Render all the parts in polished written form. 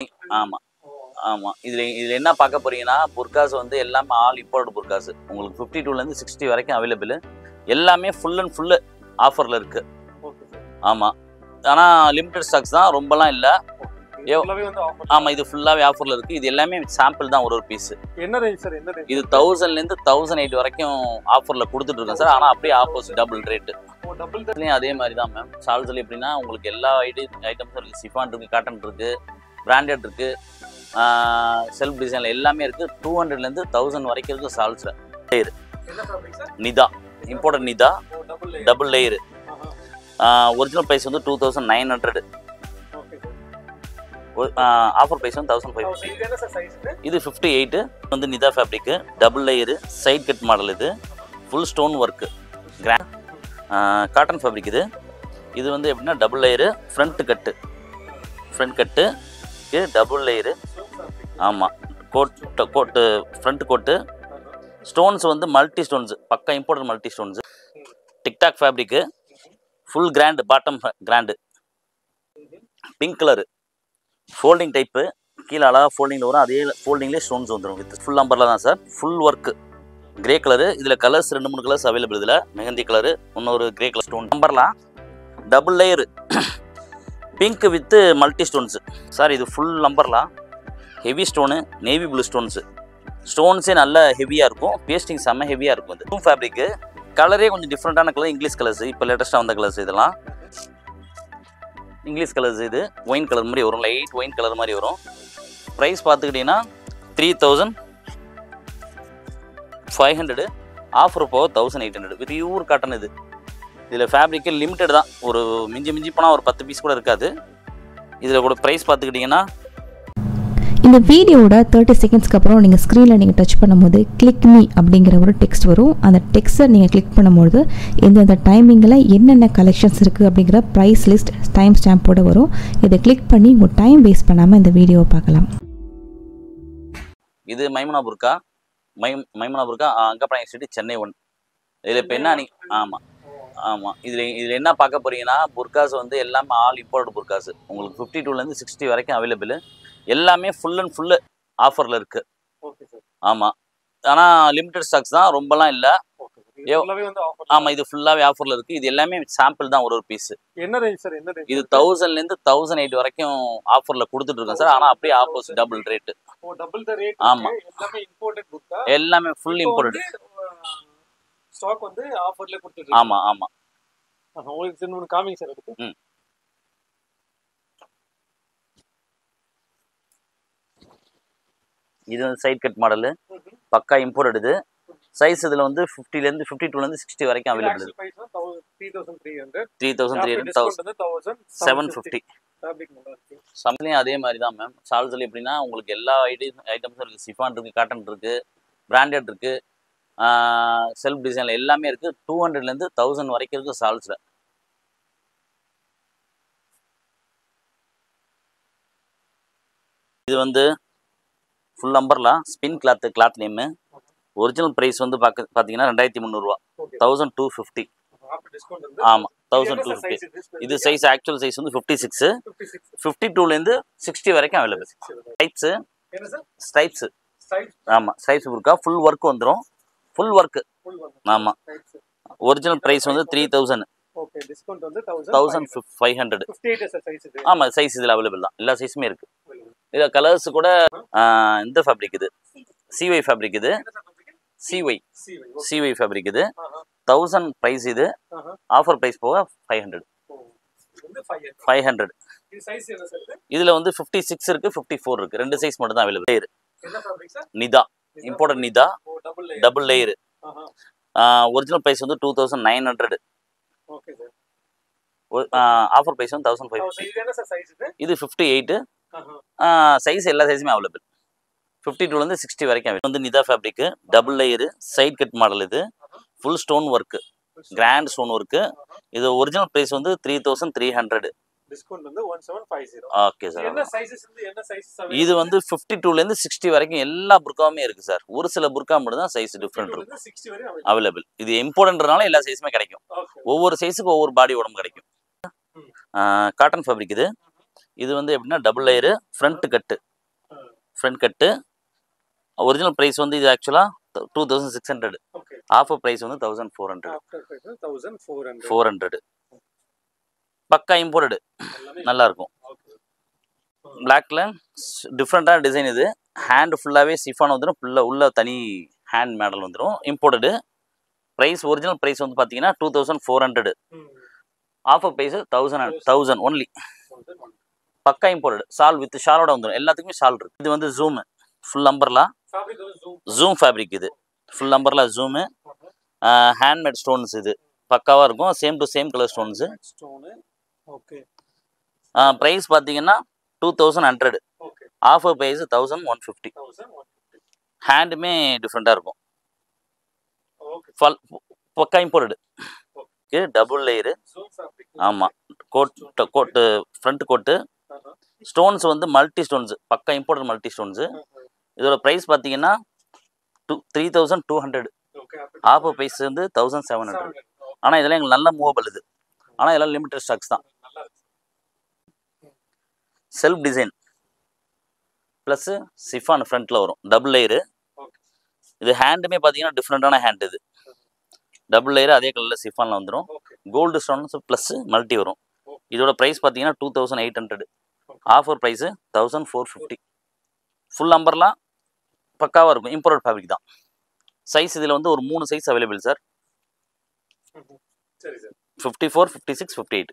ஆமாம் ஆமாம். இதில் என்ன பார்க்க போறீங்கன்னா, புர்காஸ் வந்து எல்லாமே ஆல் இம்போர்ட் புர்காஸ். உங்களுக்கு 52லேருந்து 60 வரைக்கும் அவைலபிள். எல்லாமே ஃபுல் அண்ட் ஃபுல்லு ஆஃபரில் இருக்குது. ஆமாம். ஆனால் லிமிடெட் ஸ்டாக்ஸ் தான், ரொம்பலாம் இல்லை. ஆமாம், இது ஃபுல்லாகவே ஆஃபரில் இருக்குது. இது எல்லாமே சாம்பிள் தான், ஒரு பீஸு. என்ன ரேஞ்ச் சார்? என்ன ரேஞ்ச்? இது 1000லேருந்து 1008 வரைக்கும் ஆஃபரில் கொடுத்துட்ருக்கேன் சார். ஆனால் அப்படியே ஆப்போசிட் டபுள் ரேட்டு. அதே மாதிரி தான் மேம். சால்ஸ்ல எப்படின்னா உங்களுக்கு எல்லா ஐட்டம்ஸும் இருக்குது. சிஃபான் இருக்குது, காட்டன் இருக்குது, பிராண்டட் இருக்குது, செல்ஃப் டிசைனில் எல்லாமே இருக்குது. 200லேருந்து 1000 வரைக்கும் இருக்குது சால்ஸில். லேயரு நிதா, இம்போர்ட்டட் நிதா, டபுள் லேயரு. ஒரிஜினல் ப்ரைஸ் வந்து 2900. ஆஃபர் ப்ரைஸ் வந்து 1550. இது 58 வந்து நிதா fabric, double layer, side cut model. இது full stone work, grand cotton fabric. இது வந்து எப்படின்னா double layer, front cut, double layer. ஆமாம், கோட்டு ஃப்ரண்ட் கோட்டு. ஸ்டோன்ஸ் வந்து multi stones, pakka imported multi stones. TikTok fabric, full grand, bottom grand, pink colour, folding type. கீழே அழகாக ஃபோல்டிங்கில் வரும், அதே ஃபோல்டிங்லேயே ஸ்டோன்ஸ் வந்துடும். வித் ஃபுல் நம்பரில் தான் sir. Full work, grey colour. இதில் கலர்ஸ் 2-3 கலர்ஸ் அவைலபிள். இதில் மெஹந்தி கலரு, இன்னொரு கிரே கலர் ஸ்டோன். நம்பர்லாம் double layer, pink with multi stones sir. இது ஃபுல் நம்பர்லாம் heavy stone, navy blue stones. ஸ்டோன்ஸே நல்ல ஹெவியாக இருக்கும், பேஸ்டிங் செம்ம ஹெவியாக இருக்கும். இது டூ ஃபேப்ரிக்கு. கலரே கொஞ்சம் டிஃப்ரெண்ட்டான கலர், இங்கிலீஷ் கலர்ஸ். இப்போ லேட்டஸ்ட்டாக வந்த கலர்ஸ் இதெல்லாம் இங்கிலீஷ் கலர்ஸ். இது ஒயின் கலர் மாதிரி வரும், லைட் ஒயின் கலர் மாதிரி வரும். ப்ரைஸ் பார்த்துக்கிட்டிங்கன்னா 3500. ஆஃபர் போக 1800. With pure cotton. இதில் ஃபேப்ரிக்கு லிமிட்டட் தான். ஒரு மிஞ்சி போனால் ஒரு 10 பீஸ் கூட இருக்காது. இதில் கூட ப்ரைஸ் பார்த்துக்கிட்டிங்கன்னா இந்த வீடியோட 30 செகண்ட்ஸ்க்கு அப்புறம் நீங்கள் ஸ்க்ரீனில் நீங்கள் டச் பண்ணும்போது கிளிக் மீ அப்படிங்கிற ஒரு டெக்ஸ்ட் வரும். அந்த டெக்ஸ்ட்டை நீங்கள் கிளிக் பண்ணும்போது எந்தெந்த டைமிங்கில் என்னென்ன கலெக்ஷன்ஸ் இருக்குது அப்படிங்கிற ப்ரைஸ் லிஸ்ட் டைம் ஸ்டாம்போட வரும். இதை கிளிக் பண்ணி உங்கள் டைம் வேஸ்ட் பண்ணாமல் இந்த வீடியோவை பார்க்கலாம். இது மைமுனா புர்கா, மைமுனா புர்கா, அங்கப்பராயன் ஸ்ட்ரீட், சென்னை 1. இதில் இப்போ என்ன ஆமாம், இதில் என்ன பார்க்க போகிறீங்கன்னா, புர்காஸ் வந்து எல்லாமே ஆல் இம்போர்ட் புர்காஸ். உங்களுக்கு 52லேருந்து 60 வரைக்கும் அவைலபிள். எல்லாமே ஃபுல் அண்ட் ஃபுல்லு ஆஃபரில் இருக்குது. ஆமாம், ஆனால் லிமிடெட் ஸ்டாக்ஸ் தான், ரொம்பலாம் இல்லை. ஆமாம், இது ஃபுல்லாகவே ஆஃபரில் இருக்குது. இது எல்லாமே சாம்பிள் தான், ஒரு பீஸு. என்ன ரேஞ்ச் சார்? என்ன ரேஞ்ச்? இது 1000லேருந்து 1008 வரைக்கும் ஆஃபரில் கொடுத்துட்ருக்கேன் சார். ஆனால் அப்படியே ஆப்போசிட் டபுள் ரேட்டு. ஆமாம், எல்லாமே ஃபுல் இம்போர்ட்டட் ஸ்டாக் வந்து ஆஃபர்ல கொடுத்துட்டு. ஆமாம் ஆமாம். உங்களுக்கு இன்னொரு காமிங் சார் அதுக்கு. இது வந்து சைட் கட் மாடலு, பக்கா இம்போர்ட்டட். இது சைஸ் இதில் வந்து 50லேருந்து 52லேருந்து 60 வரைக்கும் அவைலபிள். 3300, 750. சம்திங் அதே மாதிரி தான் மேம். சால்ஸ்ல எப்படின்னா உங்களுக்கு எல்லா ஐட்டம்ஸும் இருக்குது. சிஃபான் இருக்குது, காட்டன் இருக்குது, பிராண்டட் இருக்குது, செல்ஃப் டிசைனில் எல்லாமே இருக்குது. 200லேருந்து 1000 வரைக்கும் இருக்குது சால்ஸில். இது வந்து ஃபுல் நம்பர்லாம் spin cloth name. Original price வந்து பார்த்தீங்கன்னா 2300 ரூபா, 1250. ஆமாம், 1250. இது சைஸ் ஆக்சுவல் சைஸ் வந்து 56. 52லேருந்து 60 வரைக்கும் அவைலபிள். ஸ்ட்ரைப்ஸு. ஆமாம், ஸ்ட்ரைப்ஸ் இருக்கா. ஃபுல் ஒர்க் வந்துடும், ஃபுல் ஒர்க்கு. ஆமாம், ஒரிஜினல் ப்ரைஸ் வந்து 3000. 1500. ஆமாம், சைஸ் இதில் அவைலபிள் தான், எல்லா சைஸுமே இருக்குது. இதில் கலர்ஸ் கூட இந்த ஃபேப்ரிக். இது சிஒய் ஃபேப்ரிக். இது சிஒய் ஃபேப்ரிக். இது 1000 ப்ரைஸ். இது ஆஃபர் ப்ரைஸ் போக 500. இதில் வந்து 56 இருக்குது, 54 இருக்குது. 2 சைஸ் மட்டும் தான் அவைலபிள். லேயர் நிதா, இம்போர்ட்டட் நிதா, டபுள் லேயரு. ஒரிஜினல் ப்ரைஸ் வந்து 2900. ஆஃபர் ப்ரைஸ் வந்து 1550. இது 58. சைஸ் எல்லா சைஸுமே அவைலபிள். 52லேருந்து 60 வரைக்கும் அவைலபிள். வந்து நிதா fabric, double layer, side cut model. இது full stone work, grand stone work. இது ஒரிஜினல் ப்ரைஸ் வந்து 3300. Okay sir. இது வந்து 52லேருந்து 60 வரைக்கும் எல்லா புர்காவுமே இருக்குது சார். ஒரு சில புர்கா மட்டும் தான் சைஸ் டிஃப்ரெண்ட் இருக்கும் அவைலபிள். இது இம்போர்ட்டன்றனால எல்லா சைஸுமே கிடைக்கும். ஒவ்வொரு சைஸுக்கு ஒவ்வொரு பாடி உடம்பு கிடைக்கும். Cotton fabric. இது வந்து எப்படின்னா டபுள் லேயரு ஃப்ரண்ட் கட்டு ஒரிஜினல் ப்ரைஸ் வந்து இது ஆக்சுவலாக 2600. ஓகே. ஆஃபர் ப்ரைஸ் வந்து 1400. After price 1400. 400 பக்கா இம்போர்ட்டடு, எல்லாமே நல்லாயிருக்கும். ஓகே. பிளாக்ல டிஃப்ரெண்ட்டான டிசைன். இது ஹேண்ட் ஃபுல்லாகவே சிஃபான் வந்துடும். ஃபுல்லாக உள்ள தனி ஹேண்ட் மாடல் வந்துடும். இம்போர்ட்டடு. ப்ரைஸ் ஒரிஜினல் ப்ரைஸ் வந்து பார்த்தீங்கன்னா 2400. Offer price 1000 only. பக்கா இம்போர்ட்டடு. ஷால் வித் ஷாலோட வந்துடும். எல்லாத்துக்குமே ஷால் இருக்குது. இது வந்து ஜூமு ஃபுல் அம்பர்லா ஃபேப்ரிக் வந்து ஜூம் ஃபேப்ரிக். இது full umbrella zoom handmade stones. இது பக்காவாக இருக்கும். Same to same colour stones. Stone. Okay. Price பார்த்தீங்கன்னா 2100. ஓகே. Offer price 1150. 1150. ஹேண்டுமே டிஃப்ரெண்ட்டாக இருக்கும். ஓகே. பக்கா imported. Double layer. Zoom fabric. ஆமாம். Coat front coat. ஸ்டோன்ஸ் வந்து multi stones, pakka imported multi stones. இதோட ப்ரைஸ் பார்த்தீங்கன்னா 3200. ஓகே. ஆஃபர் ப்ரைஸ் வந்து 1700. ஆனால் இதெல்லாம் எங்களுக்கு நல்ல மூவபிள். இது ஆனால் இதெல்லாம் லிமிட்டட் ஸ்டாக்ஸ் தான். நல்லா இருக்கு. செல்ஃப் டிசைன் ப்ளஸ்ஸு சிஃபான் ஃப்ரண்ட்டில் வரும். Double layer. ஓகே. இது ஹேண்டுமே பார்த்தீங்கன்னா டிஃப்ரெண்ட்டான ஹேண்ட். இது டபுள் லேயரு அதே கலரில் சிஃபானில் வந்துடும். Okay. Gold stones plus multi வரும். இதோட ப்ரைஸ் பார்த்தீங்கன்னா 2800. Offer price 1450. ஃபுல் நம்பர்லாம் பக்காவாக இருக்கும். இம்போர்ட்டட் ஃபேப்ரிக் தான். சைஸ் இதில் வந்து ஒரு 3 சைஸ் அவைலபிள் சார். சரி சார். 54, 56, 58.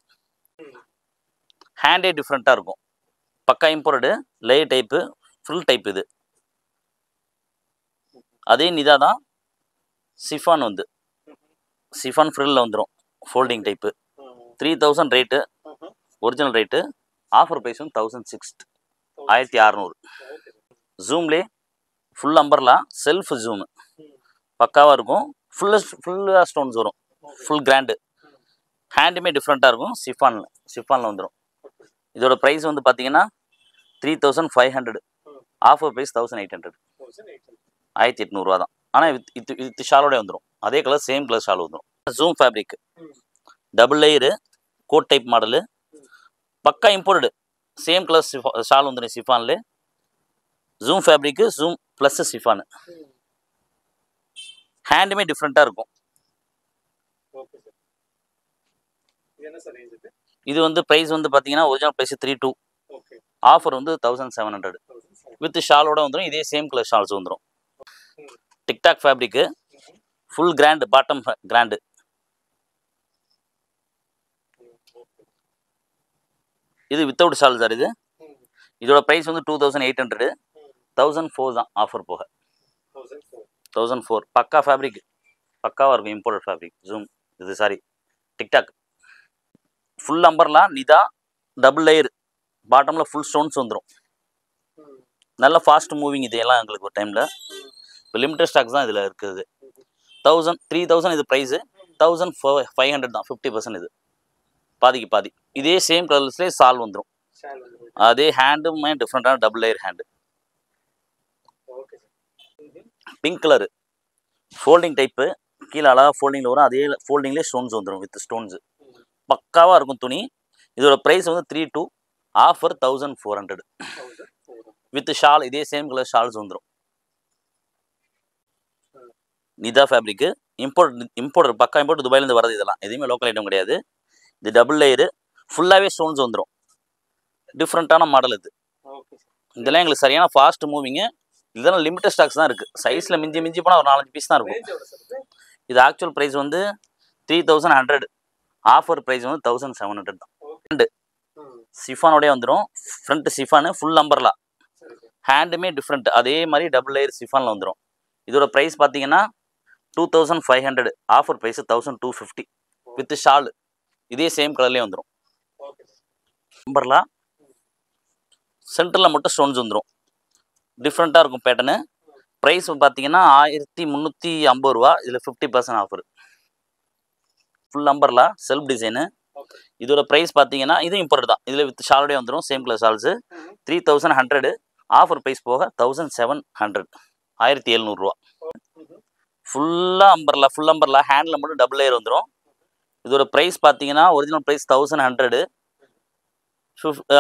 ஹேண்டே டிஃப்ரெண்ட்டாக இருக்கும். பக்கா imported layer type full type. இது அதே நிதா தான். சிஃபான் வந்து சிஃபான் ஃப்ரில்லில் வந்துடும். Folding type. 3000 rate. Original rate. Offer price வந்து 1600. 1600. ஜூம்லே ஃபுல் அம்பர்லா செல்ஃப் ஜூமு பக்காவாக இருக்கும். ஃபுல்லாக ஸ்டோன்ஸ் வரும். Full grand. ஹேண்டுமே டிஃப்ரெண்ட்டாக இருக்கும். சிஃபானில் வந்துடும். இதோட ப்ரைஸ் வந்து பார்த்தீங்கன்னா 3500. Offer price 1800. 1800 தான். ஆனால் வித் ஷாலோட வந்துடும். அதே கலர் சேம் கலர் ஷால் வந்துடும். Zoom fabric double layer coat type model. Pakka imported same colour shawl வந்துடும். சிஃபான்லே zoom fabric zoom plus chiffon. ஹேண்டுமே டிஃப்ரெண்ட்டாக இருக்கும். Okay sir. இது என்ன சார் ரேஞ்ச் இது? இது வந்து ப்ரைஸ் வந்து பார்த்தீங்கன்னா ஒரிஜினல் ப்ரைஸ் 32. ஓகே. ஆஃபர் வந்து 1700. வித் ஷாலோட வந்துடும். இதே சேம் கலர் ஷால்ஸ் வந்துடும். TikTok fabric full grand. Bottom grand. இது வித்தவுட் ஷால் சார். இதோட ப்ரைஸ் வந்து 2800. 1004 தான் ஆஃபர் போக. 1004. பக்கா ஃபேப்ரிக் பக்காவாக இருக்கும். Imported fabric zoom. இது சாரி டிக்டாக். ஃபுல் அம்பர்லாம் நிதா டபுள் லேயர். பாட்டமில் ஃபுல் ஸ்டோன்ஸ் வந்துடும். நல்ல ஃபாஸ்ட் மூவிங். இது எல்லாம் எங்களுக்கு ஒரு டைமில் இப்போ லிமிட்டட் ஸ்டாக்ஸ் தான் இதில் இருக்குது. 3000 இது ப்ரைஸு. 1500 தான். 50% இது பாதிக்கு பாதி. இதே சேம் கலர்ஸ்லேயே சால் வந்துடும். அதே ஹேண்டுமே டிஃப்ரெண்ட்டான double layer hand. Okay sir. Pink colour folding type. கீழே அழகாக ஃபோல்டிங்கில் வரும். அதே ஃபோல்டிங்லேயே ஸ்டோன்ஸ் வந்துடும். வித் ஸ்டோன்ஸு பக்காவாக இருக்கும் துணி. இதோட ப்ரைஸ் வந்து 32. ஆஃபர் 1400. வித் ஷால் இதே சேம் கலர் ஷால்ஸ் வந்துடும். நிதா ஃபேப்ரிக்கு இம்போர்ட் பக்கா இம்போர்ட். துபாயிலேருந்து வரது. இதெல்லாம் எதுவுமே லோக்கல் ஐட்டம் கிடையாது. இது டபுள் லேயரு ஃபுல்லாகவே ஸ்டோன்ஸ் வந்துடும். டிஃப்ரெண்ட்டான மாடல் இது. இதெல்லாம் எங்களுக்கு சரியான ஃபாஸ்ட் மூவிங்கு. இதெல்லாம் லிமிட்டட் ஸ்டாக்ஸ் தான் இருக்குது. சைஸில் மிஞ்சி போனால் ஒரு 4-5 பீஸ் தான் இருக்கும். இது ஆக்சுவல் ப்ரைஸ் வந்து 3100. ஆஃபர் ப்ரைஸ் வந்து 1700 தான். ஹேண்டு சிஃபானோடய வந்துடும். ஃப்ரண்ட் சிஃபானு ஃபுல் நம்பர்லா. ஹேண்டுமே டிஃப்ரெண்ட். அதே மாதிரி டபுள் லேயர் சிஃபானில் வந்துடும். இதோட ப்ரைஸ் பார்த்தீங்கன்னா 2500. Offer price 1250. வித் ஷால் இதே சேம் கலர்லேயே வந்துடும். நம்பர்லா சென்டரில் மட்டும் ஸ்டோன்ஸ் வந்துடும். டிஃப்ரெண்ட்டாக இருக்கும் பேட்டர்னு. ப்ரைஸ் பார்த்தீங்கன்னா 1350 ரூபா. இதில் 50% ஆஃபர். ஃபுல் நம்பர்லா செல்ஃப் டிசைனு. இதோட ப்ரைஸ் பார்த்தீங்கன்னா இது இம்போர்ட் தான். இதில் வித் ஷாலோடய வந்துடும். Same colour shawls. 3100. Offer price போக 1700. 1700 ரூபா. ஃபுல் அம்பர்லா ஹேண்டில் மட்டும் டபுள் லேயர் வந்துடும். இதோட ப்ரைஸ் பார்த்தீங்கன்னா ஒரிஜினல் ப்ரைஸ் 1100.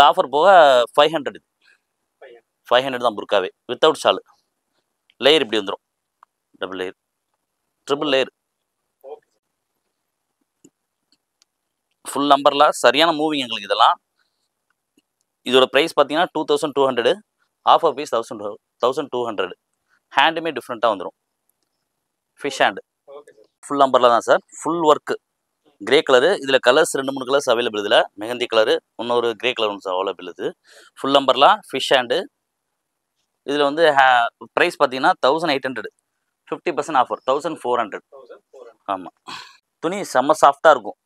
ஆஃபர் போக 500. 500 தான் புர்காவே வித்தவுட் ஷால். லேயர் இப்படி வந்துடும், double layer, triple layer, full நம்பரில் சரியான மூவிங் எங்களுக்கு இதெல்லாம். இதோட ப்ரைஸ் பார்த்தீங்கன்னா 2200, ஆஃபர் ப்ரைஸ் 1200. ஹேண்டுமே டிஃப்ரெண்ட்டாக வந்துடும், ஃபிஷ் ஹேண்டு. ஃபுல் நம்பரில் தான் sir, full work, grey colour. இதில் கலர்ஸ் 2-3 கலர்ஸ் அவைலபிள். இதில் மெஹந்தி கலரு, இன்னொரு கிரே கலர் ஒன்று அவைலபிள். இது ஃபுல் நம்பர்லாம் ஃபிஷ் ஹேண்டு. இதில் வந்து ப்ரைஸ் பார்த்தீங்கன்னா 1800, 50% ஆஃபர் 1400. ஆமாம், துணி செம்ம சாஃப்டாக இருக்கும்,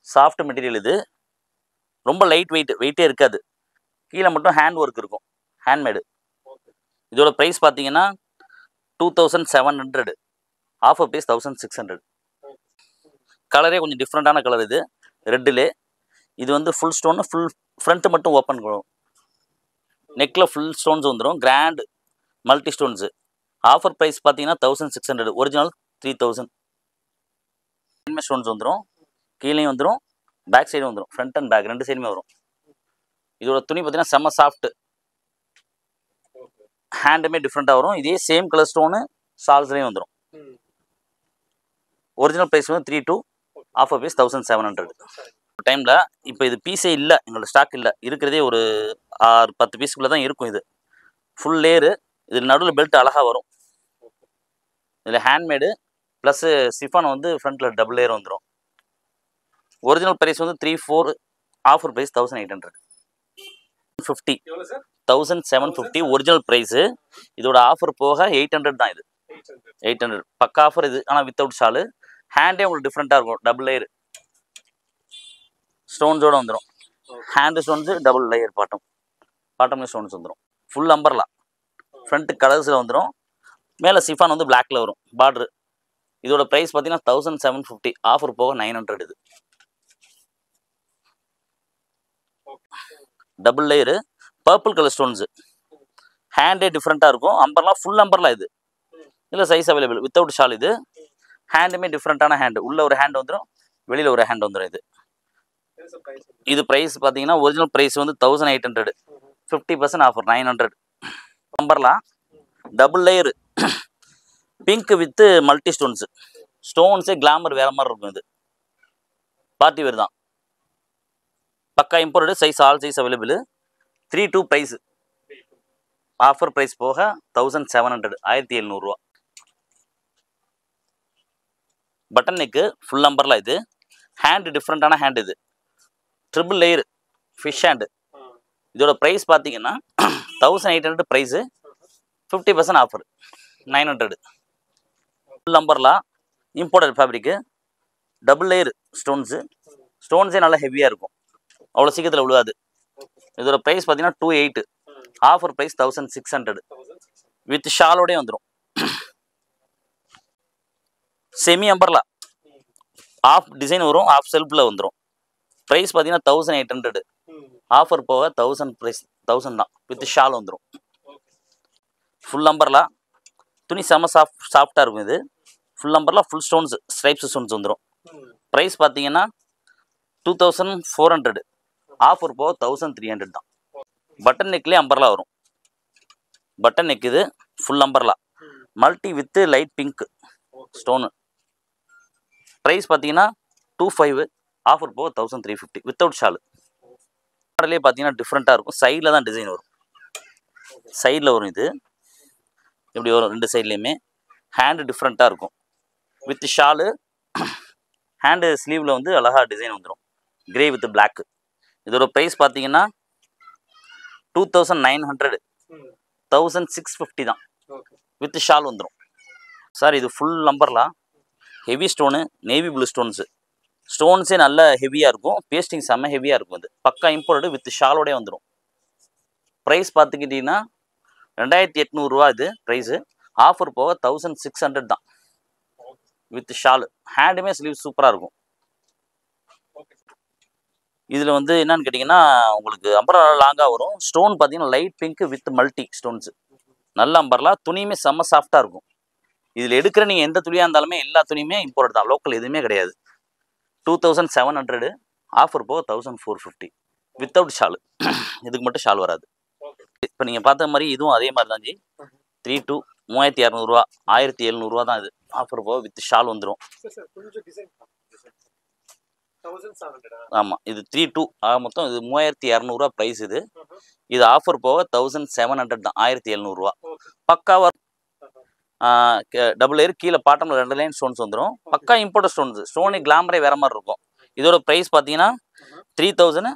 சாஃப்ட் மெட்டீரியல். இது ரொம்ப லைட் வெயிட்டே இருக்காது. கீழே மட்டும் ஹேண்ட் ஒர்க் இருக்கும், ஹேண்ட்மேடு. இதோட ப்ரைஸ் பார்த்தீங்கன்னா 2700, ஆஃபர் ப்ரைஸ் 1600. கலரே கொஞ்சம் டிஃப்ரெண்ட்டான கலர் இது, ரெட்டிலே. இது வந்து ஃபுல் ஸ்டோன், ஃபுல் ஃப்ரண்ட்டு மட்டும் ஓப்பன் பண்ணும், நெக்கில் ஃபுல் ஸ்டோன்ஸ் வந்துடும், grand multi stones. Offer price பார்த்தீங்கன்னா 1600, ஒரிஜினல் 3000. ஸ்டோன்ஸ் வந்துடும், கீழேயும் வந்துடும், பேக் சைடும் வந்துடும், ஃப்ரண்ட் அண்ட் பேக் 2 சைடுமே வரும். இதோட துணி பார்த்தீங்கன்னா செம்ம சாஃப்ட்டு, ஹேண்டுமே டிஃப்ரெண்ட்டாக வரும். இதே சேம் கலர் ஸ்டோனு ஷால்ஸ்லேயும் வந்துடும். ஒரிஜினல் ப்ரைஸ் வந்து 32, ஆஃபர் ப்ரைஸ் 1700. டைமில் இப்போ இது பீஸே இல்லை, எங்களோட ஸ்டாக் இல்லை, இருக்கிறதே ஒரு 6-10 பீஸுக்குள்ளே தான் இருக்கும். இது ஃபுல் லேயரு, இதில் நடுவில் பெல்ட் அழகாக வரும். இதில் ஹேண்ட்மேடு ப்ளஸ்ஸு சிஃபான் வந்து ஃப்ரண்ட்டில் டபுள் லேயர் வந்துடும். ஒரிஜினல் ப்ரைஸ் வந்து 34, ஆஃபர் ப்ரைஸ் 1800. 50, 1750 original price. இதோட ஆஃபர் போக 800 தான். இது 800 பக்கா ஆஃபர் இது. ஆனால் வித்தவுட் ஷாலு, ஹேண்டே உங்களுக்கு டிஃப்ரெண்ட்டாக இருக்கும், டபுள் லேயர் ஸ்டோன்ஸோடு வந்துடும். ஹேண்டு ஸ்டோன்ஸு, டபுள் லேயர் பாட்டம்லேயும் ஸ்டோன்ஸ் வந்துடும். ஃபுல் அம்பர்லா, ஃப்ரண்ட்டு கலர்ஸில் வந்துடும், மேலே சிஃபான் வந்து பிளாக்ல வரும் பார்ட்ரு. இதோட ப்ரைஸ் பார்த்தீங்கன்னா 1750, ஆஃபர் போக 900. இது double layer, purple colour stones, ஹேண்டே டிஃப்ரெண்ட்டாக இருக்கும். Umbrella full umbrella. இது இல்லை சைஸ் அவைலபிள், வித்தவுட் ஷால். இது ஹேண்டுமே டிஃப்ரெண்ட்டான ஹேண்டு, உள்ளே ஒரு ஹேண்ட் வந்துடும், வெளியில் ஒரு ஹேண்ட் வந்துடும். இது ப்ரைஸ் பார்த்தீங்கன்னா ஒரிஜினல் ப்ரைஸ் வந்து 1800, 50% offer 900. Umbrella double layer, pink with multi stones, ஸ்டோன்ஸே கிளாமர் வேறு மாதிரி இருக்கும். இது பார்ட்டி வேர் தான், pakka imported, size all size available. 32 price, offer price போக 1700, 1700 ரூபா. பட்டன் நெக்கு ஃபுல் நம்பரில். இது ஹேண்டு டிஃப்ரெண்ட்டான ஹேண்டு, இது ட்ரிபிள் லேயர் ஃபிஷ் ஹேண்டு. இதோட ப்ரைஸ் பார்த்தீங்கன்னா 1800 ப்ரைஸு, 50% ஆஃபர் 900. ஃபுல் நம்பரில் இம்போர்ட்டட் ஃபேப்ரிக்கு, டபுள் லேயர் ஸ்டோன்ஸே நல்லா ஹெவியாக இருக்கும், அவ்வளோ சீக்கிரத்தில் விழுவாது. இதோட ப்ரைஸ் பார்த்தீங்கன்னா 28, ஆஃபர் ப்ரைஸ் 1600. வித் ஷாலோடே வந்துடும். செமி அம்பர்லா, ஆஃப் டிசைன் வரும், ஆஃப் செல்ஃபில் வந்துடும். ப்ரைஸ் பார்த்தீங்கன்னா 1800, ஆஃபர் போக 1000 ப்ரைஸ் 1000 தான், வித் ஷால் வந்துடும். ஃபுல் அம்பர்லா, துணி செம்ம சாஃப்டாக இருக்கும். இது full umbrella, full stones, stripes stones வந்துடும். ப்ரைஸ் பார்த்தீங்கன்னா 2400, ஆஃபர் போக 1300 தான். பட்டன் நெக்லேயே அம்பர்லா வரும், பட்டன் நெக். இது full umbrella, multi with light pink stone. Price பார்த்தீங்கன்னா 25, ஆஃபர் போக 1350, வித்தவுட் ஷாலு. மாடலே பார்த்தீங்கன்னா டிஃப்ரெண்ட்டாக இருக்கும், சைடில் தான் டிசைன் வரும், சைடில் வரும். இது இப்படி வரும் 2 சைட்லேயுமே. ஹேண்டு டிஃப்ரெண்ட்டாக இருக்கும், வித் ஷாலு. ஹேண்டு ஸ்லீவில் வந்து அழகாக டிசைன் வந்துடும், கிரே வித் பிளாக்கு. இதோட ப்ரைஸ் பார்த்தீங்கன்னா 2900, 1650 தான், வித் ஷால் வந்துடும். சார் இது ஃபுல் நம்பர்லாம் ஹெவி ஸ்டோனு, நேவி ப்ளூ ஸ்டோன்ஸே நல்ல ஹெவியாக இருக்கும், பேஸ்டிங் செம்ம ஹெவியாக இருக்கும். இது பக்கா இம்போர்ட்டடு, வித் ஷாலோடே வந்துடும். ப்ரைஸ் பார்த்துக்கிட்டிங்கன்னா 2800 ரூபா. இது ப்ரைஸு, ஆஃபர் போக 1600 தான், வித் ஷாலு. ஹேண்டுமே ஸ்லீவ் சூப்பராக இருக்கும். இதில் வந்து என்னன்னு கேட்டிங்கன்னா, உங்களுக்கு அம்பர்லா லாங்காக வரும். ஸ்டோன் பார்த்தீங்கன்னா light pink with multi stones, நல்ல அம்பர்லா. துணியுமே செம்ம சாஃப்டாக இருக்கும். இதில் எடுக்கிற நீங்கள் எந்த துணியாக இருந்தாலுமே எல்லா துணியுமே இம்போர்ட் தான், லோக்கல் எதுவுமே கிடையாது. 2700, ஆஃபர் போக 1450. Without shawl. இதுக்கு மட்டும் ஷால் வராது. இப்போ நீங்கள் பார்த்த மாதிரி இதுவும் அதே மாதிரி தான் ஜி. 3 to 3200 1700 தான் இது. ஆஃபர் போக வித் ஷால் வந்துடும். ஆமாம், இது 3 to மொத்தம் இது 3200 ப்ரைஸ். இது ஆஃபர் போக 1700 தான், 1700. பக்காவாக டபுள் லேயர், கீழே பாட்டமில் 2 லைன் ஸ்டோன்ஸ் வந்துடும். பக்கா இம்போர்ட் ஸ்டோன்ஸ். ஸ்டோனு கிளாமரே வேற மாதிரி இருக்கும். இதோட ப்ரைஸ் பார்த்தீங்கன்னா 3000,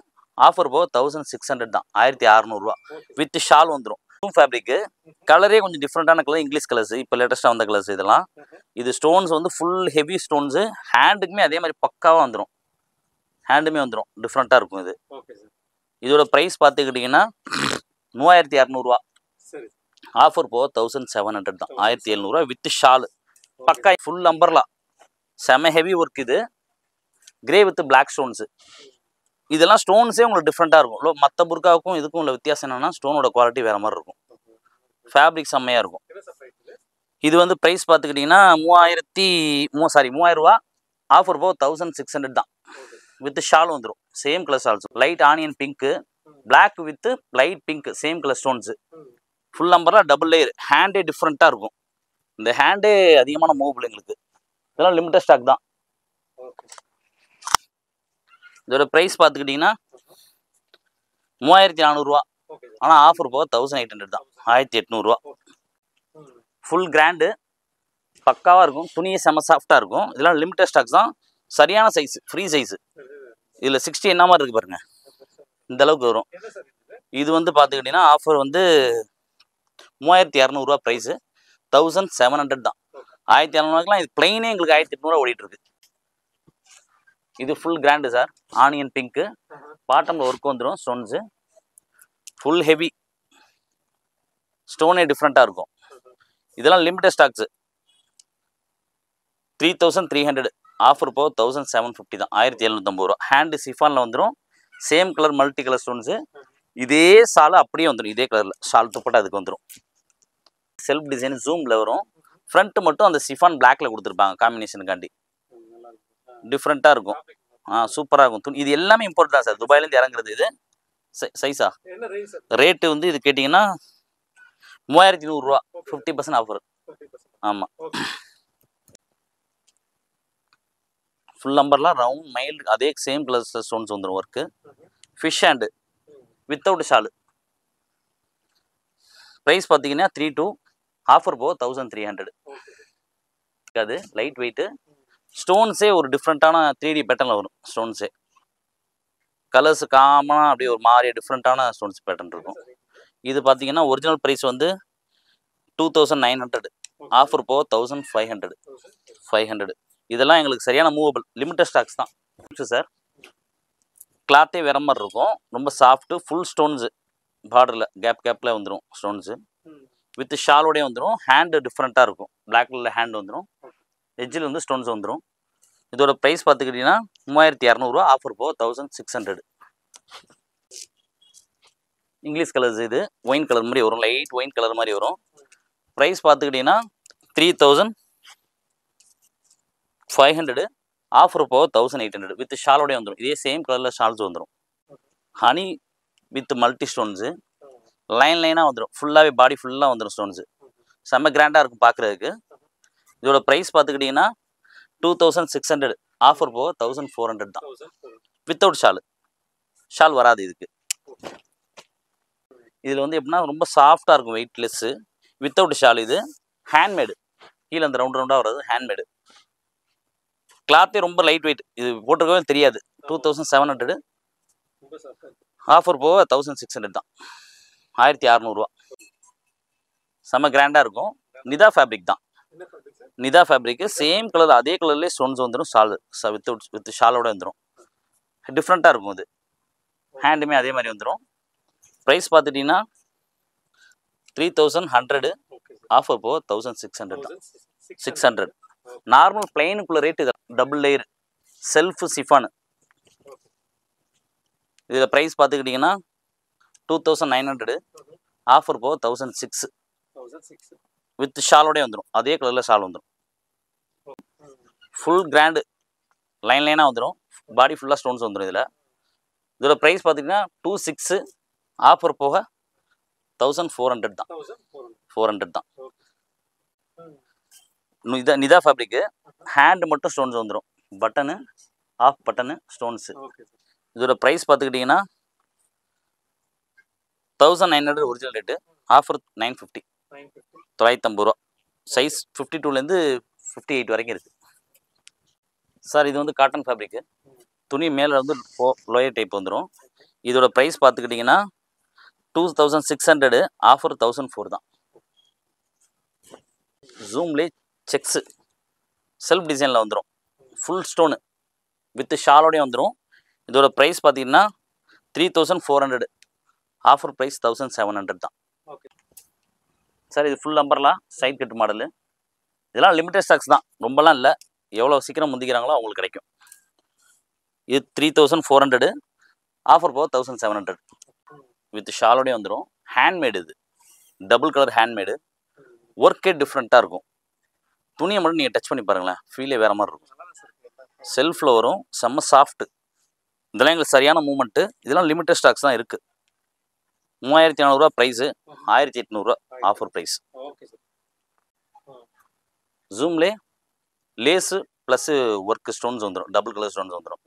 ஆஃபர் போக 1600 தான், 1600 வித் ஷால் வந்துடும். ஃபேப்ரிக்கு கலரே கொஞ்சம் டிஃப்ரெண்டான கலர், இங்கிலீஷ் கலர்ஸ், இப்போ லேட்டஸ்ட்டாக வந்த கலர்ஸ் இதெல்லாம். இது ஸ்டோன்ஸ் வந்து ஃபுல் ஹெவி ஸ்டோன்ஸு. ஹேண்டுக்குமே அதே மாதிரி பக்காவாக வந்துடும். ஹேண்டுமே வந்துடும், டிஃப்ரெண்ட்டாக இருக்கும் இது. இதோட ப்ரைஸ் பார்த்துக்கிட்டிங்கன்னா 3200. ஆஃபர் போக 1700 தான், 1700 வித் ஷால். பக்கா ஃபுல் அம்பர்லா, செம ஹெவி ஒர்க். இது கிரே வித் பிளாக் ஸ்டோன்ஸு. இதெல்லாம் ஸ்டோன்ஸே உங்களுக்கு டிஃப்ரெண்ட்டாக இருக்கும். மற்ற புர்காவுக்கும் இதுக்கும் உள்ள வித்தியாசம் என்னென்னா ஸ்டோனோட குவாலிட்டி வேறு மாதிரி இருக்கும். ஃபேப்ரிக் செம்மையாக இருக்கும். இது வந்து ப்ரைஸ் பார்த்துக்கிட்டிங்கன்னா 3000. ஆஃபர் போக 1600 தான், வித் ஷால் வந்துடும். Same colour shawls, light onion pink, black with light pink, same colour stones. Full நம்பராக டபுள் லேயர். ஹேண்டே டிஃப்ரெண்ட்டாக இருக்கும். இந்த ஹேண்டே அதிகமான மூவ் எங்களுக்கு. இதெல்லாம் லிமிட்டட் ஸ்டாக் தான். இதோட ப்ரைஸ் பார்த்துக்கிட்டிங்கன்னா 3400. ஆனால் ஆஃபர் போக 1800 தான், 1800. ஃபுல் கிராண்டு, பக்காவாக இருக்கும். துணியே செம சாஃப்டாக இருக்கும். இதெல்லாம் லிமிட்டட் ஸ்டாக்ஸ் தான். சரியான சைஸ், ஃப்ரீ சைஸு. இதில் 60 என்ன மாதிரி இருக்குது பாருங்கள், இந்த அளவுக்கு வரும். இது வந்து பார்த்துக்கிட்டிங்கன்னா ஆஃபர் வந்து 3200 ப்ரைஸு, 1700 தான், 1700. இது பிளைனே எங்களுக்கு 1800 ஓடிட்டுருக்கு. இது full grand sir. Onion pink, பாட்டமில் ஒர்க் வந்துடும் ஸ்டோன்ஸு. ஃபுல் ஹெவி ஸ்டோனே டிஃப்ரெண்ட்டாக இருக்கும். இதெல்லாம் லிமிட்டட் ஸ்டாக்ஸு. 3300. ஆஃபர் போக 1750 தான், 1750. ஹேண்டு சிஃபானில் வந்துடும். Same colour multi colour stones. இதே சாலை அப்படியே வந்துடும், இதே கலரில் ஷால் துப்பட்டா அதுக்கு வந்துடும். செல்ஃப் டிசைன் ஜூமில் வரும். ஃப்ரண்ட்டு மட்டும் அந்த சிஃபான் பிளாக்ல கொடுத்துருப்பாங்க காம்பினேஷனுக்காண்டி. டிஃப்ரெண்ட்டாக இருக்கும். சூப்பராக இருக்கும். இது எல்லாமே இம்போர்ட் தான் சார், துபாயிலேருந்து இறங்குறது. இது சைஸா ரேட்டு வந்து இது கேட்டிங்கன்னா 3100. 50% ஆஃபர். ஆமாம், ஃபுல் நம்பர்லாம் ரவுண்ட் மைல்டு, அதே சேம் கலர் ஸ்டோன்ஸ் வந்துடும் work. Fish hand without shawl. Price பார்த்தீங்கன்னா 3 to, ஆஃபர் போக 1300. அது லைட் வெயிட்டு. ஸ்டோன்ஸே ஒரு டிஃப்ரெண்ட்டான 3D பேட்டர்னில் வரும். ஸ்டோன்ஸே கலர்ஸ் காமனாக அப்படியே ஒரு மாதிரி டிஃப்ரெண்ட்டான ஸ்டோன்ஸ் பேட்டர்ன் இருக்கும். இது பார்த்தீங்கன்னா ஒரிஜினல் ப்ரைஸ் வந்து 2900. ஆஃபர் போக 1500. இதெல்லாம் எங்களுக்கு சரியான மூவபிள் லிமிட்டட் ஸ்டாக்ஸ் தான் சார். கிளாத்தே வேற மாதிரி இருக்கும். ரொம்ப சாஃப்ட்டு, ஃபுல் ஸ்டோன்ஸு. பார்டரில் கேப்பில் வந்துடும் ஸ்டோன்ஸு. வித் ஷாலோடய வந்துடும். ஹேண்டு டிஃப்ரெண்ட்டாக இருக்கும். பிளாக் கலரில் ஹேண்டு வந்துடும். எஜ்ஜில் வந்து ஸ்டோன்ஸ் வந்துடும். இதோட ப்ரைஸ் பார்த்துக்கிட்டிங்கன்னா 3200. ஆஃபர் போக 1600. English colours. இது ஒயின் கலர் மாதிரி வரும், லைட் ஒயின் கலர் மாதிரி வரும். ப்ரைஸ் பார்த்துக்கிட்டிங்கன்னா 3500. ஆஃபர் போக 1800 வித் ஷாலோடய வந்துடும். இதே சேம் கலரில் ஷால்ஸ் வந்துடும். Honey with multi stones. Line லைனாக வந்துடும். ஃபுல்லாகவே பாடி ஃபுல்லாக வந்துடும் ஸ்டோன்ஸு. செம்ம கிராண்டாக இருக்கும் பார்க்குறதுக்கு. இதோட ப்ரைஸ் பார்த்துக்கிட்டிங்கன்னா 2600. ஆஃபர் போக 1400 தான், வித்தவுட் ஷாலு. ஷால் வராது இதுக்கு. இதில் வந்து எப்படின்னா ரொம்ப சாஃப்டாக இருக்கும், வெயிட்லெஸ்ஸு, வித்தவுட் ஷால். இது ஹேண்ட்மேடு. கீழே அந்த ரவுண்டாக வர்றது ஹேண்ட்மேடு. கிளாத்தே ரொம்ப லைட் வெயிட். இது போட்டிருக்கவே தெரியாது. 2700. ஆஃபர் போக 1600 தான், 1600. செம்ம கிராண்டாக இருக்கும். நிதா ஃபேப்ரிக் தான். நிதா ஃபேப்ரிக்கு சேம் கலர், அதே கலர்லேயே ஸ்டோன்ஸ் வந்துடும். ஷால் வித் ஷாலோட வந்துடும். டிஃப்ரெண்ட்டாக இருக்கும். இது ஹேண்டுமே அதே மாதிரி வந்துடும். ப்ரைஸ் பார்த்துட்டிங்கன்னா 3100. ஆஃபர் போக 1600 தான், 600. நார்மல் பிளைனுக்குள்ள rate. Double layer self chiffon. இதில் ப்ரைஸ் பார்த்துக்கிட்டிங்கன்னா 2900. ஆஃபர் போக 1600 வித் ஷாலோடய வந்துடும். அதே கலரில் ஷால் வந்துடும். ஃபுல் கிராண்டு லைன் லைனாக வந்துடும். பாடி ஃபுல்லாக ஸ்டோன்ஸ் வந்துடும். இதில் இதோட ப்ரைஸ் பார்த்தீங்கன்னா 26 ஆஃபர் போக 1400 தான். 400 தான். நிதா ஃபேப்ரிக்கு. ஹேண்டு மட்டும் ஸ்டோன்ஸ் வந்துடும். Button of button stones. இதோட ப்ரைஸ் பார்த்துக்கிட்டிங்கன்னா 1900 ஒரிஜினல் ரேட்டு. ஆஃபர் 950. 950 ரூபா. சைஸ் 52லேருந்து 58 வரைக்கும் இருக்குது. சார் இது வந்து காட்டன் ஃபேப்ரிக்கு. துணி மேலே வந்து லோயர் டைப் வந்துடும். இதோட ப்ரைஸ் பார்த்துக்கிட்டிங்கன்னா 2600. ஆஃபர் 1004 தான். ஜூம்லேயே செக்ஸு செல்ஃப் டிசைனில் வந்துடும். ஃபுல் ஸ்டோனு வித் ஷாலோடய வந்துடும். இதோட ப்ரைஸ் பார்த்தீங்கன்னா 3400. ஆஃபர் ப்ரைஸ் 1700 தான். சார் இது full umbrella side cut model. இதெல்லாம் லிமிடெட் ஸ்டாக்ஸ் தான், ரொம்பலாம் இல்லை. எவ்வளோ சீக்கிரம் முந்திக்கிறாங்களோ அவங்களுக்கு கிடைக்கும். இது 3400. ஆஃபர் போக 1700 வித் ஷாலோடய வந்துடும். ஹேண்ட்மேடு. இது டபுள் கலர் ஹேண்ட்மேடு. ஒர்க்கே டிஃப்ரெண்ட்டாக இருக்கும். துணியை மட்டும் நீங்கள் டச் பண்ணி பாருங்களேன், ஃபீலே வேறு மாதிரி இருக்கும். செல்ஃபில் வரும், செம்ம சாஃப்ட்டு. இதெல்லாம் எங்களுக்கு சரியான மூமெண்ட்டு. இதெல்லாம் லிமிட்டட் ஸ்டாக்ஸ் தான் இருக்குது. 3400 ப்ரைஸு. 1800 offer price. ஜூம்லே லேஸு ப்ளஸ்ஸு ஒர்க்கு ஸ்டோன்ஸ் வந்துடும். டபுள் கலர் ஸ்டோன்ஸ் வந்துடும்.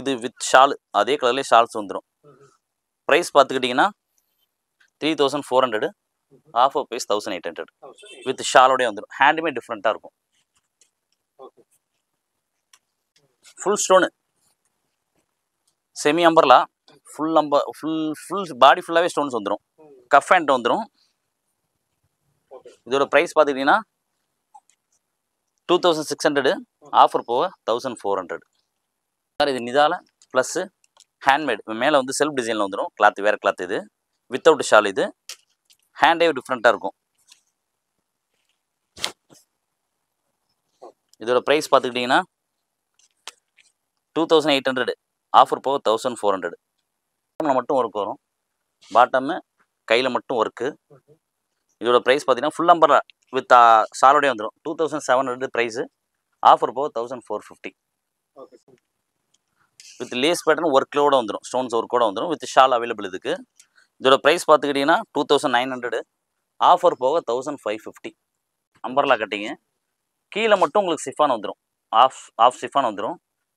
இது வித் ஷாலு, அதே கலர்லேயே ஷால்ஸ் வந்துடும். ப்ரைஸ் பார்த்துக்கிட்டிங்கன்னா 3400. ஆஃபர் ப்ரைஸ் 1800 வித் ஷாலோடய வந்துடும். ஹேண்டுமே டிஃப்ரெண்ட்டாக இருக்கும். Full stone semi umbrella. Full body ஃபுல்லாகவே ஸ்டோன்ஸ் வந்துடும். கஃப் ஹேண்ட் வந்துடும். இதோட ப்ரைஸ் பார்த்துக்கிட்டிங்கன்னா 2600. ஆஃபர் போக 1400. சார் இது நிதால ப்ளஸ்ஸு ஹேண்ட்மேட். மேலே வந்து செல்ஃப் டிசைனில் வந்துடும். கிளாத் வேறு கிளாத். இது வித்தவுட் ஷால். இது ஹேண்டே டிஃப்ரெண்ட்டாக இருக்கும். இதோட ப்ரைஸ் பார்த்துக்கிட்டிங்கன்னா 2800. ஆஃபர் போக 1400. மட்டும் ஒர்க் வரும். பாட்டமு கையில் மட்டும் ஒர்க்கு. இதோட ப்ரைஸ் பார்த்தீங்கன்னா ஃபுல் அம்பர்லா வித் ஷாலோடய வந்துடும். 2700 ப்ரைஸு. ஆஃபர் போக 1450 வித் லேஸ் பேட்டர்ன் ஒர்க்கோடு வந்துடும். ஸ்டோன்ஸ் ஒர்க்கோடு வந்துடும். வித் ஷால் அவைலபிள் இதுக்கு. இதோட ப்ரைஸ் பார்த்துக்கிட்டிங்கன்னா 2900. ஆஃபர் போக 1550. அம்பர்லா கட்டிங்கு. கீழே மட்டும் உங்களுக்கு சிஃபான் வந்துடும். ஆஃப் சிஃபான் வந்துடும்.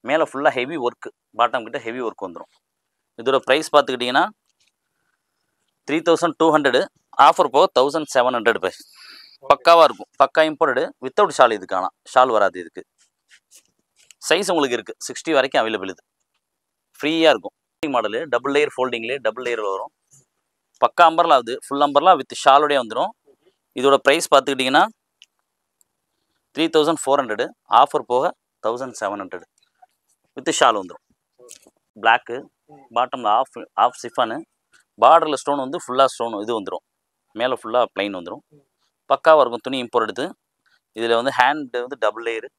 மேலே ஃபுல்லாக ஹெவி ஒர்க்கு. பாட்டம் கிட்ட ஹெவி ஒர்க் வந்துடும். இதோட ப்ரைஸ் பார்த்துக்கிட்டிங்கன்னா 3200. ஆஃபர் போக 1700 ப்ரைஸ். பக்காவாக இருக்கும். பக்கா இம்போர்ட்டடு வித்தவுட் ஷால். இதுக்கான ஷால் வராது இதுக்கு. சைஸ் உங்களுக்கு இருக்குது 60 வரைக்கும் அவைலபிள். இது ஃப்ரீயாக இருக்கும். மாடலு டபுள் லேயர் ஃபோல்டிங்லேயே டபுள் லேயரில் வரும். பக்கா அம்பர்லா. அது ஃபுல் அம்பர்லா வித் ஷாலோடய வந்துடும். இதோட ப்ரைஸ் பார்த்துக்கிட்டிங்கன்னா 3400. ஆஃபர் போக 1700 வித் ஷால் வந்துடும். பிளாக்கு. பாட்டமில் ஆஃப் சிஃபானு. பார்டரில் ஸ்டோன் வந்து ஃபுல்லாக ஸ்டோன் இது வந்துடும். மேலே ஃபுல்லாக ப்ளைன் வந்துடும். பக்காவாக இருக்கும். துணி இம்போர்ட் எடுத்து. இதில் வந்து ஹேண்டு வந்து டபுள் லேயரு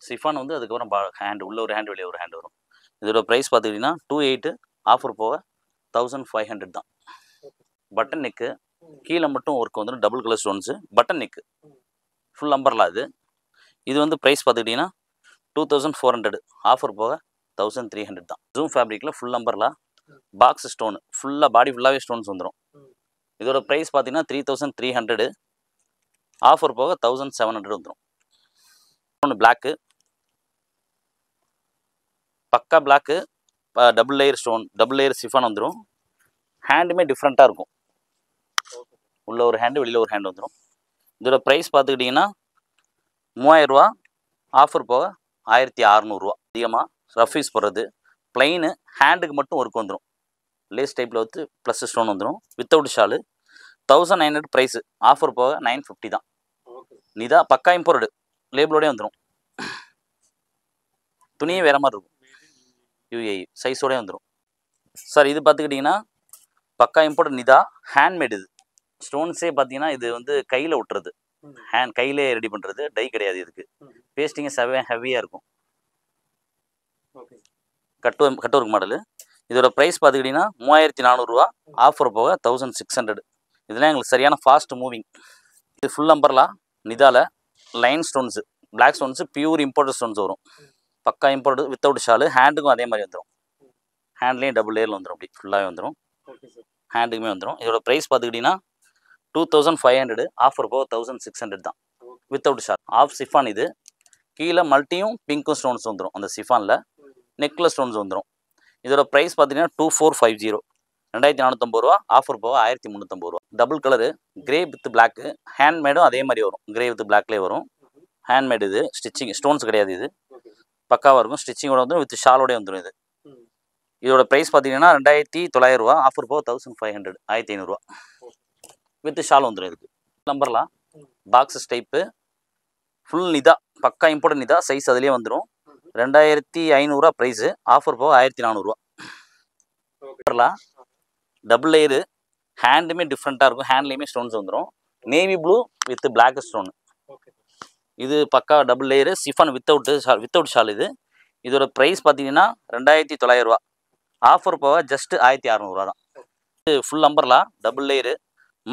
சிஃபான் வந்து. அதுக்கப்புறம் ஹேண்டு உள்ள ஒரு ஹேண்டு வெளியே ஒரு ஹேண்டு வரும். இதோட ப்ரைஸ் பார்த்துக்கிட்டிங்கன்னா 28. ஆஃபர் போக 1500 தான். Button neck. கீழே மட்டும் ஒர்க் வந்துடும். Double colour stones. Button neck. Full umbrella. இது வந்து ப்ரைஸ் பார்த்துக்கிட்டிங்கன்னா 2400. ஆஃபர் போக 1300 தான். ஜூம் ஃபேப்ரிக்கில் ஃபுல் அம்பர்லா பாக்ஸ் ஸ்டோனு. ஃபுல்லாக பாடி ஃபுல்லாகவே ஸ்டோன்ஸ் வந்துடும். இதோட ப்ரைஸ் பார்த்தீங்கன்னா 3300. ஆஃபர் போக 1700 வந்துடும். ஒன்று பிளாக்கு. பக்கா black. Double layer stone double layer chiffon வந்துடும். ஹேண்டுமே டிஃப்ரெண்ட்டாக இருக்கும். உள்ள ஒரு ஹேண்டு வெளியில் ஒரு ஹேண்டு வந்துடும். இதோட ப்ரைஸ் பார்த்துக்கிட்டிங்கன்னா 3000. ஆஃபர் போக 1600. அதிகமாக ரஃப் யூஸ் போடுறது. ப்ளைனு ஹேண்டுக்கு மட்டும் ஒர்க் வந்துடும். லேஸ் டைப்பில் வந்து ப்ளஸ் ஸ்டோன் வந்துடும். வித்தவுட் ஷாலு. 1900 ப்ரைஸு. ஆஃபர் போக 950 தான். நிதா பக்கா இம்போர்டு லேபிளோடய வந்துடும். துணியே வேறு மாதிரி இருக்கும். யூஏஇ சைஸோடய வந்துடும். சார் இது பார்த்துக்கிட்டிங்கன்னா பக்கா இம்போர்ட் நிதா ஹேண்ட்மேடு. இது ஸ்டோன்ஸே பார்த்தீங்கன்னா இது வந்து கையில் ஒட்டுறது. கையிலே ரெடி பண்ணுறது. டை கிடையாது இதுக்கு. பேஸ்டிங்கே ஹெவியாக இருக்கும். Cut work model. இதோட ப்ரைஸ் பார்த்துக்கிட்டிங்கன்னா 3400. ஆஃபர் போக 1600. இதெல்லாம் எங்களுக்கு சரியான ஃபாஸ்ட் மூவிங். இது ஃபுல் அம்பர்லா நிதால line stones black stones pure imported stones வரும். Pakka import without Shalu. ஹேண்டுக்கும் அதே மாதிரி வந்துடும். ஹேண்ட்லேயும் டபுள் லேயரில் வந்துடும், அப்படி ஃபுல்லாகவே வந்துடும். Okay sir. ஹேண்டுக்குமே வந்துடும். இதோட ப்ரைஸ் பார்த்துக்கிட்டிங்கன்னா 2500, ஆஃபர் போக 1600 தான் வித்தவுட் ஷார்ட். ஆஃப் சிஃபான் இது. கீழே மல்ட்டியும் பிங்க்கும் ஸ்டோன்ஸ் வந்துடும் அந்த சிஃபானில். நெக்கில் ஸ்டோன்ஸ் வந்துடும். இதோட ப்ரைஸ் பார்த்தீங்கன்னா 2450, 2450 ரூபா. ஆஃபர் போக 1350 ரூபா. Double colour grey with black. ஹேண்ட்மேடும் அதே மாதிரி வரும், கிரே வித் பிளாக்லேயே வரும். ஹேண்ட்மேடு இது. ஸ்டிச்சிங் ஸ்டோன்ஸ் கிடையாது இது. பக்காவாக இருக்கும். ஸ்டிச்சிங்கோட வந்துடும், வித் ஷாலோடய வந்துடும் இது. இதோட ப்ரைஸ் பார்த்தீங்கன்னா 2900 ரூபா. ஆஃபர் போக 1500, 1500 ரூபா வித் ஷால் வந்துடும் இதுக்கு. நம்பர்லாம் பாக்ஸஸ் டைப்பு ஃபுல் நிதா, பக்கா இம்போர்ட் நிதா சைஸ் அதுலேயே வந்துடும். 2500 ரூபா ப்ரைஸு. ஆஃபர் போக 1400 ரூபா. Double layer. ஹேண்டுமே டிஃப்ரெண்ட்டாக இருக்கும். ஹேண்ட்லேயுமே ஸ்டோன்ஸ் வந்துடும். Navy blue with black stone. இது பக்கா double layer chiffon without shawl இது. இதோட ப்ரைஸ் பார்த்தீங்கன்னா 2900 ரூபா. ஆஃபர் போக ஜஸ்ட் 1600 ரூபா தான். இது full umbrella double layer.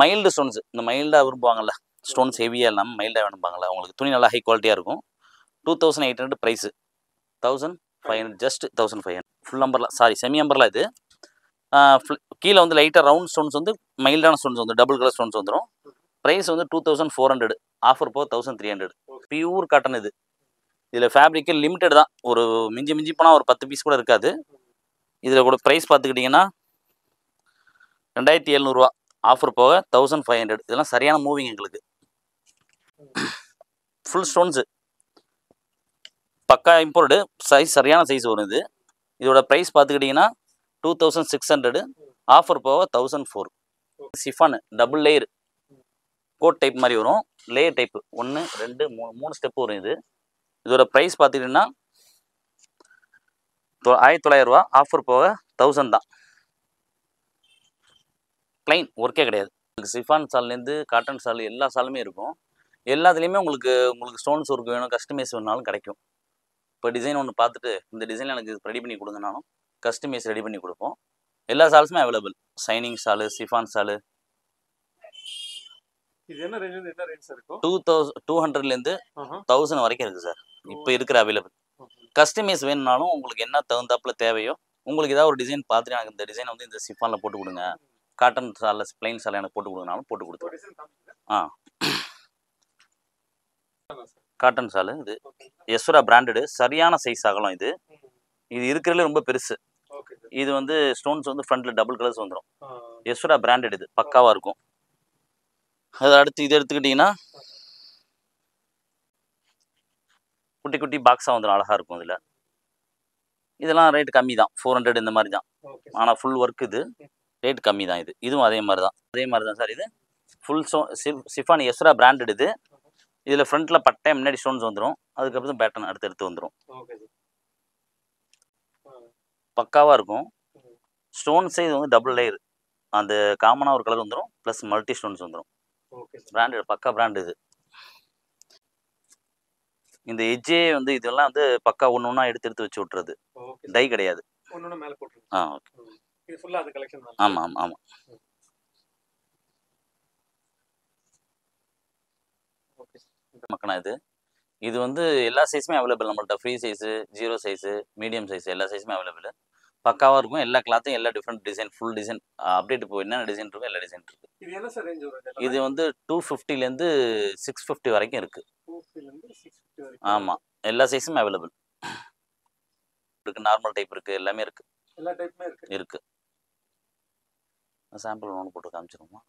Mild stones, இந்த மைல்டாக விரும்புவாங்கள்ல, ஸ்டோன்ஸ் ஹெவியாக இல்லாமல் மைல்டாக வேணும்பாங்கள்ல, உங்களுக்கு துணி நல்லா ஹை குவாலிட்டியாக இருக்கும். 2800 price. 1500, just 1500. Full umbrella, sorry semi umbrella இது. கீழே வந்து லைட்டாக ரவுண்ட் ஸ்டோன்ஸ் வந்து மைல்டான ஸ்டோன்ஸ் வந்து டபுள் கலர் ஸ்டோன்ஸ் வந்துடும். ப்ரைஸ் வந்து 2400, ஆஃபர் போக 1300. பியூர் காட்டன் இது. இதில் ஃபேப்ரிக்கு லிமிட்டட் தான். ஒரு மிஞ்சி போனால் ஒரு 10 பீஸ் கூட இருக்காது. இதில் கூட ப்ரைஸ் பார்த்துக்கிட்டிங்கன்னா 2700 ரூபா. ஆஃபர் போக 1500. இதெல்லாம் சரியான மூவிங் எங்களுக்கு. ஃபுல் ஸ்டோன்ஸு பக்கா இம்போர்டு சைஸ், சரியான சைஸ் வரும் இது. இதோட ப்ரைஸ் பார்த்துக்கிட்டிங்கன்னா 2600, ஆஃபர் போக 1004. Chiffon double layer coat type மாதிரி வரும். லேயர் டைப்பு 1 2 3 ஸ்டெப்பு வரும் இது. இதோட ப்ரைஸ் பார்த்துக்கிட்டிங்கன்னா 1900 ரூபா. ஆஃபர் போக 1000 தான். ப்ளைன் ஒர்க்கே கிடையாது. சிஃபான் சால்லேருந்து காட்டன் சால் எல்லா சாலுமே இருக்கும். எல்லாத்துலேயுமே உங்களுக்கு ஸ்டோன்ஸ் ஒர்க் வேணும், கஸ்டமைஸ் வேணுனாலும் கிடைக்கும். இப்போ டிசைன் ஒன்று பார்த்துட்டு இந்த டிசைன் எனக்கு ரெடி பண்ணி கொடுங்கனாலும் கஸ்டமைஸ் ரெடி பண்ணி கொடுப்போம். எல்லா சால்ஸுமே அவைலபிள். சைனிங் சாலு, சிஃபான் சாலு. இது என்ன ரேஞ்ச் என்ன ரேஞ்ச் இருக்கும்? 200லேருந்து 1000 வரைக்கும் இருக்குது சார் இப்போ இருக்கிற அவைலபிள். கஸ்டமைஸ் வேணும்னாலும் உங்களுக்கு என்ன தகுந்தாப்புல தேவையோ, உங்களுக்கு ஏதாவது ஒரு டிசைன் பார்த்துட்டு எனக்கு இந்த டிசைனை வந்து இந்த சிஃபானில் போட்டு கொடுங்க, காட்டன் சாலில் பிளைன் சாலை எனக்கு போட்டு கொடுங்கனாலும் போட்டு கொடுத்துருவோம். காட்டன் சாலு இது. யஸ்வரா பிராண்டடு. சரியான சைஸ் அகலம் இது. இது இருக்கிறதுல ரொம்ப பெருசு. இது வந்து ஸ்டோன்ஸ் வந்து ஃப்ரண்ட்டில் டபுள் கலர்ஸ் வந்துடும். யஸ்வரா பிராண்டட் இது. பக்காவாக இருக்கும். அது அடுத்து இது எடுத்துக்கிட்டிங்கன்னா குட்டி குட்டி பாக்ஸாக வந்துடும். அழகாக இருக்கும். இதில் இதெல்லாம் ரேட் கம்மி தான், 400 இந்த மாதிரி தான். ஆனால் ஃபுல் ஒர்க் இது. ரேட் கம்மி தான் இது. இதுவும் அதே மாதிரி தான் சார். இது ஃபுல் சிஃபான் யஸ்வரா பிராண்டட் இது. இதில் ஃப்ரண்ட்டில் பட்டை முன்னாடி ஸ்டோன்ஸ் வந்துடும். அதுக்கப்புறம் பேட்டர்ன் அடுத்து வந்துடும். பக்காவாக இருக்கும். ஸ்டோன்ஸே இது வந்து டபுள் லேயர். அந்த காமனாக ஒரு கலர் வந்துடும், ப்ளஸ் மல்டி ஸ்டோன்ஸ் வந்துடும். பிராண்டட், பக்கா பிராண்ட் இது. இந்த எஜ்ஜே வந்து இதெல்லாம் வந்து பக்கா ஒன்று எடுத்து வச்சு விட்டுறது. டை கிடையாது. ஆமாம். மக்கனா இது வந்து எல்லா சைஸுமே அவைலபிள் நம்மள்ட்ட. Free size, 0 size, medium size, எல்லா சைஸுமே அவைலபிள். பக்காவாக இருக்கும். எல்லா கிளாத்தையும் எல்லா different design, full design update இப்போ என்னென்ன டிசைன் இருக்கோ எல்லா டிசைன் இருக்குது. இது என்ன சார் ரேஞ்ச் வரும்? இது வந்து 250லேருந்து 650 வரைக்கும் இருக்குது. ஆமாம், எல்லா சைஸுமே அவைலபிள் இருக்குது. நார்மல் டைப் இருக்குது, எல்லாமே இருக்குது. எல்லா டைப்புமே இருக்குது. சாம்பிள் ஒன்று போட்டு காமிச்சிருவோமா?